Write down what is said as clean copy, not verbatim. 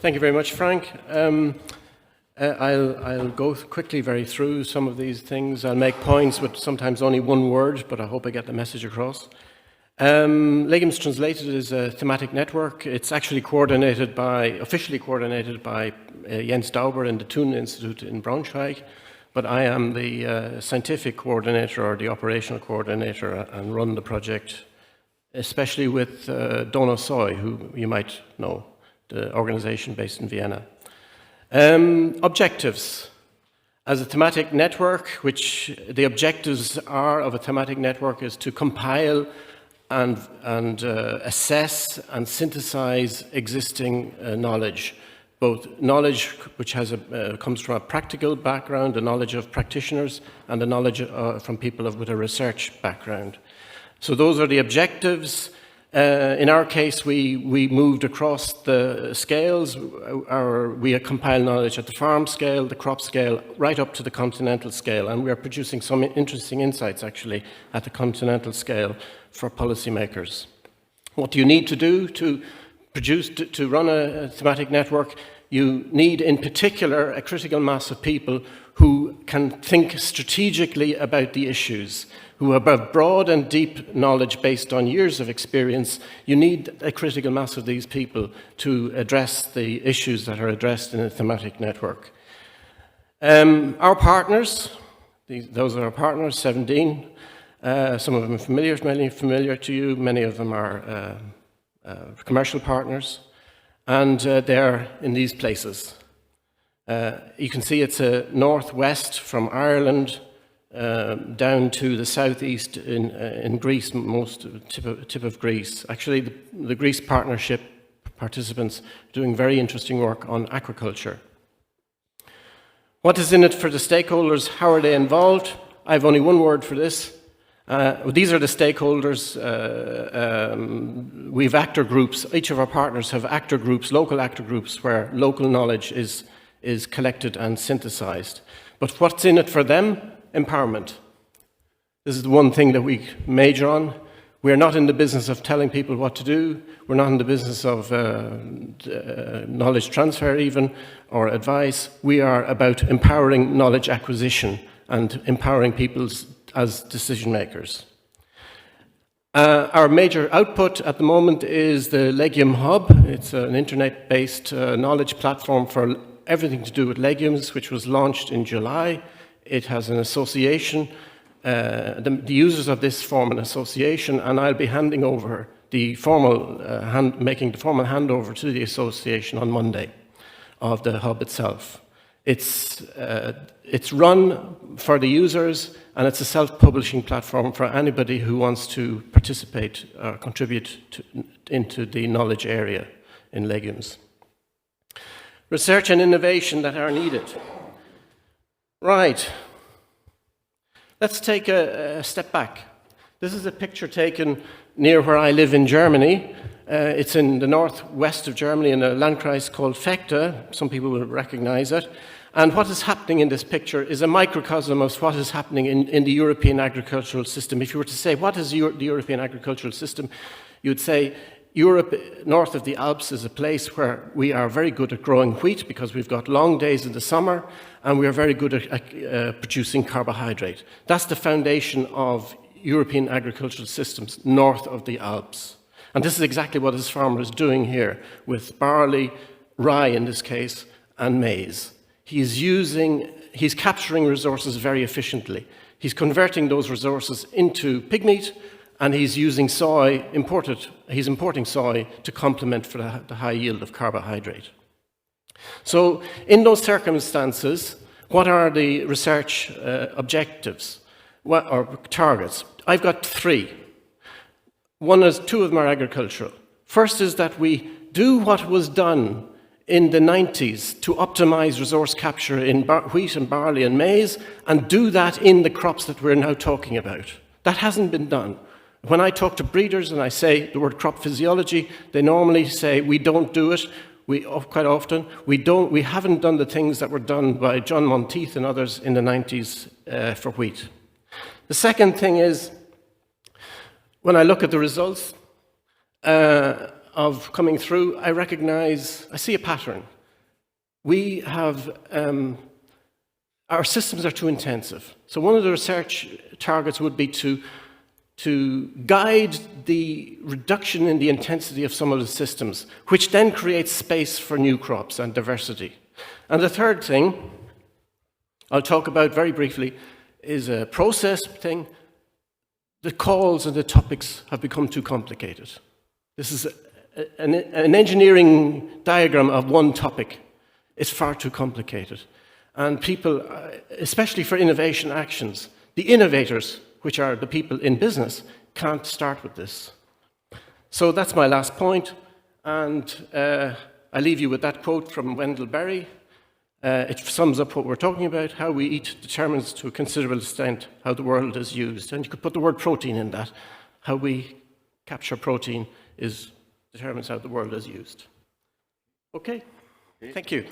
Thank you very much, Frank. I'll go quickly very through some of these things. I'll make points with sometimes only one word, but I hope I get the message across. Legumes Translated is a thematic network. It's actually officially coordinated by Jens Dauber in the Thun Institute in Braunschweig, but I am the scientific coordinator or the operational coordinator and run the project, especially with Donal Soy, who you might know, the organization based in Vienna. Objectives. As a thematic network, which the objectives are of a thematic network is to compile and assess and synthesize existing knowledge, both knowledge which comes from a practical background, the knowledge of practitioners, and the knowledge from people with a research background. So those are the objectives. In our case, we moved across the scales. We compile knowledge at the farm scale, the crop scale, right up to the continental scale, and we are producing some interesting insights actually at the continental scale for policymakers. What do you need to do to run a thematic network? You need, in particular, a critical mass of people who can think strategically about the issues, who have broad and deep knowledge based on years of experience. You need a critical mass of these people to address the issues that are addressed in a thematic network. Our partners, those are our partners, 17. Some of them are many familiar to you. Many of them are commercial partners, and they're in these places. You can see it's a northwest from Ireland down to the southeast in Greece, most tip of Greece. Actually, the Greece partnership participants are doing very interesting work on aquaculture. What is in it for the stakeholders? How are they involved? I have only one word for this. These are the stakeholders. We have actor groups. Each of our partners have actor groups, local actor groups, where local knowledge is collected and synthesized. But what's in it for them? Empowerment. This is the one thing that we major on. We're not in the business of telling people what to do. We're not in the business of knowledge transfer even, or advice. We are about empowering knowledge acquisition and empowering people as decision makers. Our major output at the moment is the Legume Hub. It's an internet-based knowledge platform for everything to do with legumes, which was launched in July. It has an association. The users of this form an association, and I'll be handing over making the formal handover to the association on Monday of the hub itself. It's run for the users, and it's a self-publishing platform for anybody who wants to participate or contribute into the knowledge area in legumes. Research and innovation that are needed. Right. Let's take a step back. This is a picture taken near where I live in Germany. It's in the northwest of Germany in a Landkreis called Fechte. Some people will recognize it. And what is happening in this picture is a microcosm of what is happening in the European agricultural system. If you were to say, what is the European agricultural system? You would say, Europe, north of the Alps, is a place where we are very good at growing wheat because we've got long days in the summer, and we are very good at producing carbohydrate. That's the foundation of European agricultural systems north of the Alps. And this is exactly what this farmer is doing here with barley, rye in this case, and maize. He's capturing resources very efficiently. He's converting those resources into pig meat, and he's using soy, he's importing soy to complement for the high yield of carbohydrate. So in those circumstances, what are the research objectives or targets? I've got three. Two of them are agricultural. First is that we do what was done in the 90s to optimize resource capture in wheat and barley and maize, and do that in the crops that we're now talking about. That hasn't been done. When I talk to breeders and I say the word crop physiology, they normally say we don't do it. Quite often, we haven't done the things that were done by John Monteith and others in the 90s for wheat. The second thing is, when I look at the results of coming through, I see a pattern. we have, our systems are too intensive. So one of the research targets would be to guide the reduction in the intensity of some of the systems, which then creates space for new crops and diversity. And the third thing I'll talk about very briefly is a process thing. The calls and the topics have become too complicated. This is an engineering diagram of one topic. It's far too complicated. And people, especially for innovation actions, the innovators, which are the people in business, can't start with this. So that's my last point, and I leave you with that quote from Wendell Berry. It sums up what we're talking about. How we eat determines to a considerable extent how the world is used. And you could put the word protein in that. How we capture protein determines how the world is used. Okay, thank you.